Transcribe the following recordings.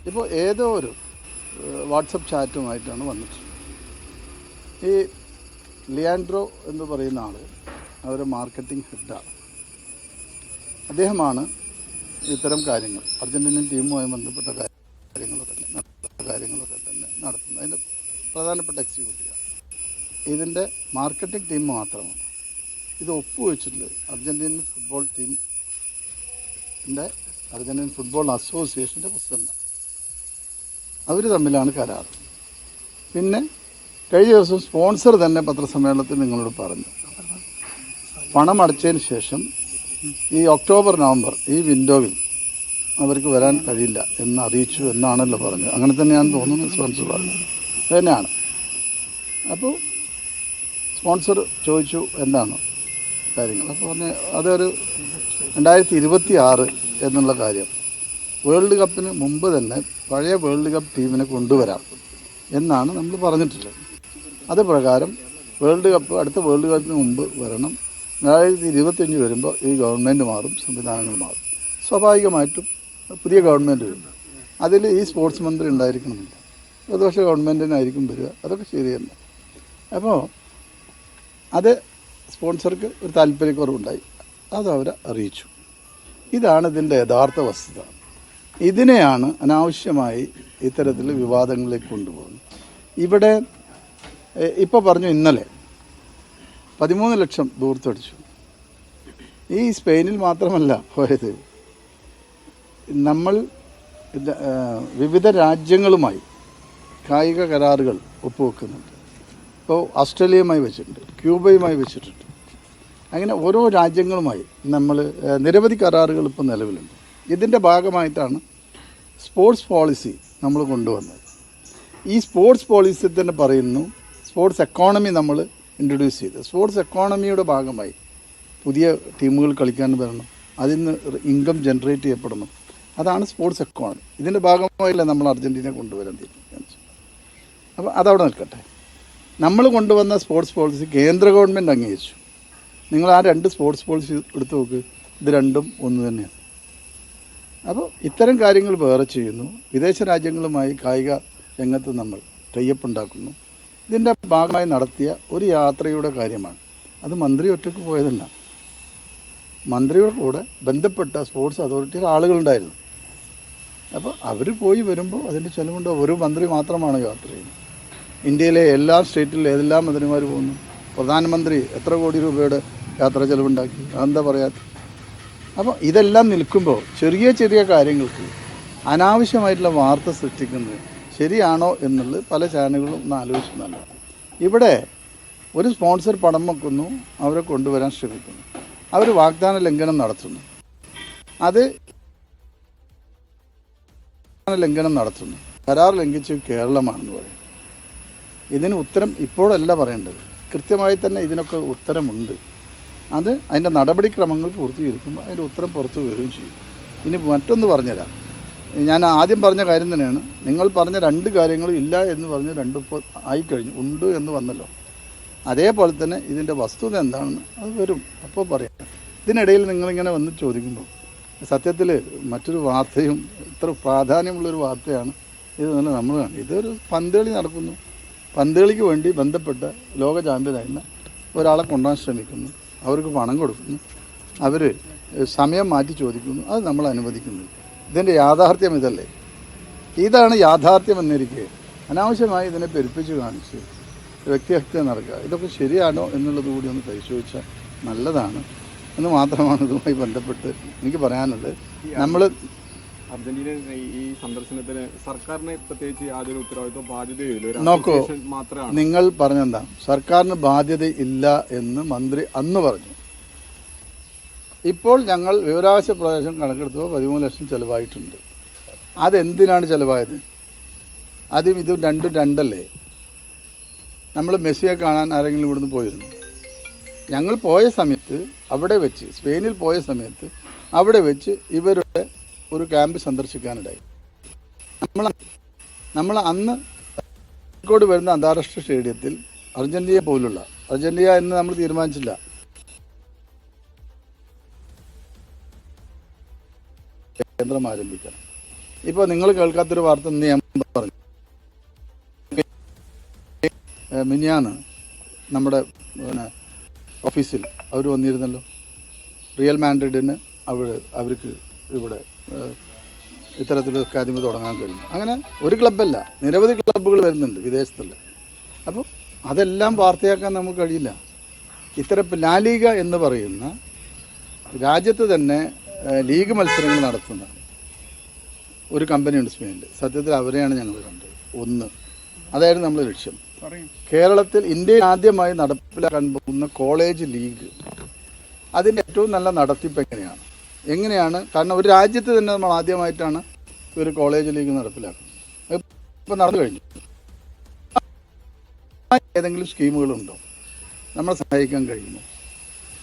ഇപ്പോൾ ഏതോ ഒരു വാട്സപ്പ് ചാറ്റുമായിട്ടാണ് വന്നിട്ടുള്ളത്. ഈ ലിയാൻഡ്രോ എന്ന് പറയുന്ന ആൾ അവർ മാർക്കറ്റിംഗ് ഹെഡാണ്. അദ്ദേഹമാണ് ഇത്തരം കാര്യങ്ങൾ അർജൻറ്റീനിയൻ ടീമുമായി ബന്ധപ്പെട്ട കാര്യങ്ങളൊക്കെ തന്നെ നടത്തുന്നത്. അതിൻ്റെ പ്രധാനപ്പെട്ട എക്സിക്യൂട്ടീവാണ്. ഇതിൻ്റെ മാർക്കറ്റിംഗ് ടീം മാത്രമാണ്. ഇത് ഒപ്പുവെച്ചിട്ടുള്ളത് അർജൻറ്റീനിയൻ ഫുട്ബോൾ ടീമിൻ്റെ അർജൻറ്റീൻ ഫുട്ബോൾ അസോസിയേഷൻ്റെ പ്രസിഡൻ്റാണ്. അവർ തമ്മിലാണ് കരാർ. പിന്നെ കഴിഞ്ഞ ദിവസം സ്പോൺസർ തന്നെ പത്രസമ്മേളനത്തിൽ നിങ്ങളോട് പറഞ്ഞു, പണം അടച്ചതിന് ശേഷം ഈ ഒക്ടോബർ നവംബർ ഈ വിൻഡോവിൽ അവർക്ക് വരാൻ കഴിയില്ല എന്ന് അറിയിച്ചു എന്നാണല്ലോ പറഞ്ഞത്. അങ്ങനെ തന്നെയാണെന്ന് തോന്നുന്നു സ്പോൺസർ പറഞ്ഞത്. അത് തന്നെയാണ്. അപ്പോൾ സ്പോൺസർ ചോദിച്ചു എന്താണ് കാര്യങ്ങൾ. അപ്പോൾ പറഞ്ഞ് അതൊരു 2026 എന്നുള്ള കാര്യം, വേൾഡ് കപ്പിന് മുമ്പ് തന്നെ പഴയ വേൾഡ് കപ്പ് ടീമിനെ കൊണ്ടുവരാം എന്നാണ് നമ്മൾ പറഞ്ഞിട്ടുള്ളത്. അത് പ്രകാരം അടുത്ത വേൾഡ് കപ്പിന് മുമ്പ് വരണം. 2025 വരുമ്പോൾ ഈ ഗവൺമെൻറ് മാറും, സംവിധാനങ്ങൾ മാറും. സ്വാഭാവികമായിട്ടും പുതിയ ഗവൺമെൻറ് വരും. അതിൽ ഈ സ്പോർട്സ് മന്ത്രി ഉണ്ടായിരിക്കണമെന്നില്ല, പ്രതിപക്ഷ ഗവൺമെൻറ്റിനായിരിക്കും വരിക. അതൊക്കെ ശരി തന്നെ. അപ്പോൾ അത് സ്പോൺസർക്ക് ഒരു താല്പര്യക്കുറവുണ്ടായി, അത് അവരെ അറിയിച്ചു. ഇതാണ് ഇതിൻ്റെ യഥാർത്ഥ വസ്തുത. ഇതിനെയാണ് അനാവശ്യമായി ഇത്തരത്തിൽ വിവാദങ്ങളിലേക്ക് കൊണ്ടുപോകുന്നത്. ഇവിടെ ഇപ്പോൾ പറഞ്ഞു, ഇന്നലെ 13 ലക്ഷം ദൂർത്തടിച്ചു. ഈ സ്പെയിനിൽ മാത്രമല്ല പോയത്, നമ്മൾ വിവിധ രാജ്യങ്ങളുമായി കായിക കരാറുകൾ ഒപ്പുവെക്കുന്നുണ്ട്. ഇപ്പോൾ ഓസ്ട്രേലിയയുമായി വെച്ചിട്ടുണ്ട്, ക്യൂബയുമായി വെച്ചിട്ടുണ്ട്. അങ്ങനെ ഓരോ രാജ്യങ്ങളുമായി നമ്മൾ നിരവധി കരാറുകൾ ഇപ്പോൾ നിലവിലുണ്ട്. ഇതിൻ്റെ ഭാഗമായിട്ടാണ് സ്പോർട്സ് പോളിസി നമ്മൾ കൊണ്ടുവന്നത്. ഈ സ്പോർട്സ് പോളിസി തന്നെ പറയുന്നു, സ്പോർട്സ് എക്കോണമി നമ്മൾ ഇൻട്രൊഡ്യൂസ് ചെയ്ത്, സ്പോർട്സ് എക്കോണമിയുടെ ഭാഗമായി പുതിയ ടീമുകൾ കളിക്കാൻ വരണം, അതിൽ നിന്ന് ഇൻകം ജനറേറ്റ് ചെയ്യപ്പെടണം. അതാണ് സ്പോർട്സ് എക്കോണമി. ഇതിൻ്റെ ഭാഗമായില്ല നമ്മൾ അർജൻറ്റീനയെ കൊണ്ടുവരാൻ തീരുമാനിച്ചു. അപ്പോൾ അതവിടെ നിൽക്കട്ടെ. നമ്മൾ കൊണ്ടുവന്ന സ്പോർട്സ് പോളിസി കേന്ദ്ര ഗവൺമെൻറ് അംഗീകരിച്ചു. നിങ്ങൾ ആ 2 സ്പോർട്സ് പോളിസി എടുത്തു നോക്ക്, ഇത് രണ്ടും ഒന്ന് തന്നെയാണ്. അപ്പോൾ ഇത്തരം കാര്യങ്ങൾ വേറെ ചെയ്യുന്നു. വിദേശ രാജ്യങ്ങളുമായി കായിക രംഗത്ത് നമ്മൾ ടൈപ്പ് ഉണ്ടാക്കുന്നു. ഇതിൻ്റെ ഭാഗമായി നടത്തിയ ഒരു യാത്രയുടെ കാര്യമാണ്. അത് മന്ത്രി ഒറ്റയ്ക്ക് പോയതല്ല, മന്ത്രിയുടെ കൂടെ ബന്ധപ്പെട്ട സ്പോർട്സ് അതോറിറ്റിയുടെ ആളുകളുണ്ടായിരുന്നു. അപ്പോൾ അവർ പോയി വരുമ്പോൾ അതിൻ്റെ ചെലവുണ്ട്. ഒരു മന്ത്രി മാത്രമാണ് യാത്ര ചെയ്യുന്നത്. ഇന്ത്യയിലെ എല്ലാ സ്റ്റേറ്റിലും ഏതെല്ലാം മന്ത്രിമാർ പോകുന്നു. പ്രധാനമന്ത്രി എത്ര കോടി രൂപയുടെ യാത്രാ ചെലവുണ്ടാക്കി, അതെന്താ പറയാത്ത? അപ്പോൾ ഇതെല്ലാം നിൽക്കുമ്പോൾ ചെറിയ ചെറിയ കാര്യങ്ങൾക്ക് അനാവശ്യമായിട്ടുള്ള വാർത്ത സൃഷ്ടിക്കുന്നത് ശരിയാണോ എന്നുള്ളത് പല ചാനലുകളും ഒന്ന് ആലോചിക്കുന്നുണ്ട്. ഇവിടെ ഒരു സ്പോൺസർ പണം വെക്കുന്നു, അവരെ കൊണ്ടുവരാൻ ശ്രമിക്കുന്നു, അവർ വാഗ്ദാന ലംഘനം നടത്തുന്നു. കരാർ ലംഘിച്ച് കേരളമാണെന്ന് പറയും. ഇതിന് ഉത്തരം ഇപ്പോഴല്ല പറയേണ്ടത്, കൃത്യമായി തന്നെ ഇതിനൊക്കെ ഉത്തരമുണ്ട്. അത് അതിൻ്റെ നടപടിക്രമങ്ങൾ പൂർത്തീകരിക്കുമ്പോൾ അതിൻ്റെ ഉത്തരം പുറത്തു വരികയും ചെയ്യും. ഇനി മറ്റൊന്ന് പറഞ്ഞുതരാം. ഞാൻ ആദ്യം പറഞ്ഞ കാര്യം തന്നെയാണ്. നിങ്ങൾ പറഞ്ഞ 2 കാര്യങ്ങളും ഇല്ല എന്ന് പറഞ്ഞ് 2 ഇപ്പോൾ ആയിക്കഴിഞ്ഞു, ഉണ്ട് എന്ന് വന്നല്ലോ. അതേപോലെ തന്നെ ഇതിൻ്റെ വസ്തുത എന്താണെന്ന് അത് വരും, അപ്പോൾ പറയാം. ഇതിനിടയിൽ നിങ്ങളിങ്ങനെ വന്ന് ചോദിക്കുമ്പോൾ സത്യത്തിൽ മറ്റൊരു വാർത്തയും ഇത്ര പ്രാധാന്യമുള്ളൊരു വാർത്തയാണ് ഇത് തന്നെ നമ്മൾ കാണും. ഇതൊരു പന്തുകളി നടക്കുന്നു. പന്തുകളിക്ക് വേണ്ടി ബന്ധപ്പെട്ട ലോക ചാമ്പ്യനായിരുന്ന ഒരാളെ കൊണ്ടുപോകാൻ ശ്രമിക്കുന്നു, അവർക്ക് പണം കൊടുക്കുന്നു, അവർ സമയം മാറ്റി ചോദിക്കുന്നു, അത് നമ്മൾ അനുവദിക്കുന്നു. ഇതിൻ്റെ യാഥാർത്ഥ്യം ഇതല്ലേ? ഇതാണ് യാഥാർത്ഥ്യം എന്നിരിക്കെ അനാവശ്യമായി ഇതിനെ പെരുപ്പിച്ച് കാണിച്ച് വ്യക്തിഹത്യ നടക്കുക, ഇതൊക്കെ ശരിയാണോ എന്നുള്ളത് കൂടി ഒന്ന് പരിശോധിച്ചാൽ നല്ലതാണ് എന്ന് മാത്രമാണ് ഇതുമായി ബന്ധപ്പെട്ട് എനിക്ക് പറയാനുള്ളത്. നമ്മൾ അർജന്റീന ഈ സന്ദർശനത്തിന് സർക്കാരിന് പ്രത്യേകിച്ച് യാതൊരു ഉത്തരവാദിത്വം ബാധ്യതയില്ല. നോക്കൂ, നിങ്ങൾ പറഞ്ഞെന്താ സർക്കാരിന് ബാധ്യതയില്ല എന്ന് മന്ത്രി അന്ന് പറഞ്ഞു. ഇപ്പോൾ ഞങ്ങൾ വിവരാവകാശ പ്രദേശം കണക്കെടുത്തപ്പോൾ 13 ലക്ഷം ചിലവായിട്ടുണ്ട്. അതെന്തിനാണ് ചിലവായത്? ആദ്യം ഇത് രണ്ടും രണ്ടല്ലേ? നമ്മൾ മെസ്സിയെ കാണാൻ ആരെങ്കിലും ഇവിടുന്ന് പോയിരുന്നു? ഞങ്ങൾ പോയ സമയത്ത് അവിടെ വെച്ച്, സ്പെയിനിൽ പോയ സമയത്ത് അവിടെ വെച്ച് ഇവരുടെ ഒരു ക്യാമ്പ് സന്ദർശിക്കാനിടയായി. നമ്മൾ അന്ന് കോഴിക്കോട് വരുന്ന അന്താരാഷ്ട്ര സ്റ്റേഡിയത്തിൽ അർജന്റീന പോലുള്ള, അർജന്റീന എന്ന് നമ്മൾ തീരുമാനിച്ചില്ല, കേന്ദ്രം ആരംഭിക്കണം. ഇപ്പോൾ നിങ്ങൾ കേൾക്കാത്തൊരു വാർത്ത ഇന്ന് ഞാൻ പറഞ്ഞു. മിനിയാന്ന് നമ്മുടെ ഓഫീസിൽ അവർ വന്നിരുന്നല്ലോ. റിയൽ മാൻഡ്രിഡിന് അവർക്ക് ഇവിടെ ഇത്തരത്തിലൊരു അക്കാദമി തുടങ്ങാൻ കഴിയും. അങ്ങനെ ഒരു ക്ലബ്ബല്ല, നിരവധി ക്ലബ്ബുകൾ വരുന്നുണ്ട് വിദേശത്തുള്ള. അപ്പോൾ അതെല്ലാം വാർത്തയാക്കാൻ നമുക്ക് കഴിയില്ല. ഇത്തരം ലാലീഗ എന്ന് പറയുന്ന രാജ്യത്ത് തന്നെ ലീഗ് മത്സരങ്ങൾ നടത്തുന്ന ഒരു കമ്പനിയുണ്ട് സ്പെയിനിൽ. സത്യത്തിൽ അവരെയാണ് ഞങ്ങൾ കണ്ടത്. അതായിരുന്നു നമ്മുടെ ലക്ഷ്യം. കേരളത്തിൽ ഇന്ത്യയിൽ ആദ്യമായി നടപ്പിലാക്കാൻ പോകുന്ന കോളേജ് ലീഗ്, അതിൻ്റെ ഏറ്റവും നല്ല നടത്തിപ്പ് എങ്ങനെയാണ്? കാരണം ഒരു രാജ്യത്ത് തന്നെ നമ്മൾ ആദ്യമായിട്ടാണ് ഒരു കോളേജ് ലീഗ് നടപ്പിലാക്കുന്നത്. ഇപ്പം നടന്നു കഴിഞ്ഞു. ഏതെങ്കിലും സ്കീമുകളുണ്ടോ? നമ്മളെ സഹായിക്കാൻ കഴിയുമോ?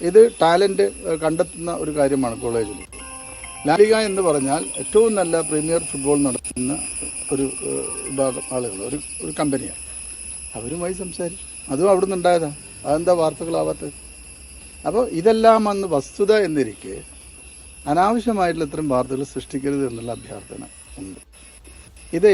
ഇത് ടാലൻറ്റ് കണ്ടെത്തുന്ന ഒരു കാര്യമാണ് കോളേജ് ലീഗ്. ലാലിഗ എന്ന് പറഞ്ഞാൽ ഏറ്റവും നല്ല പ്രീമിയർ ഫുട്ബോൾ നടത്തുന്ന ഒരു വിഭാഗം ആളുകൾ, ഒരു കമ്പനിയാണ്. അവരുമായി സംസാരിച്ചു. അതും അവിടെ നിന്നുണ്ടായതാണ്. അതെന്താ വാർത്തകളാവാത്തത്? അപ്പോൾ ഇതെല്ലാം അന്ന് വസ്തുത എന്നിരിക്കെ അനാവശ്യമായിട്ടുള്ള ഇത്തരം വാർത്തകൾ സൃഷ്ടിക്കരുത് എന്നുള്ള അഭ്യർത്ഥന ഉണ്ട്. ഇത്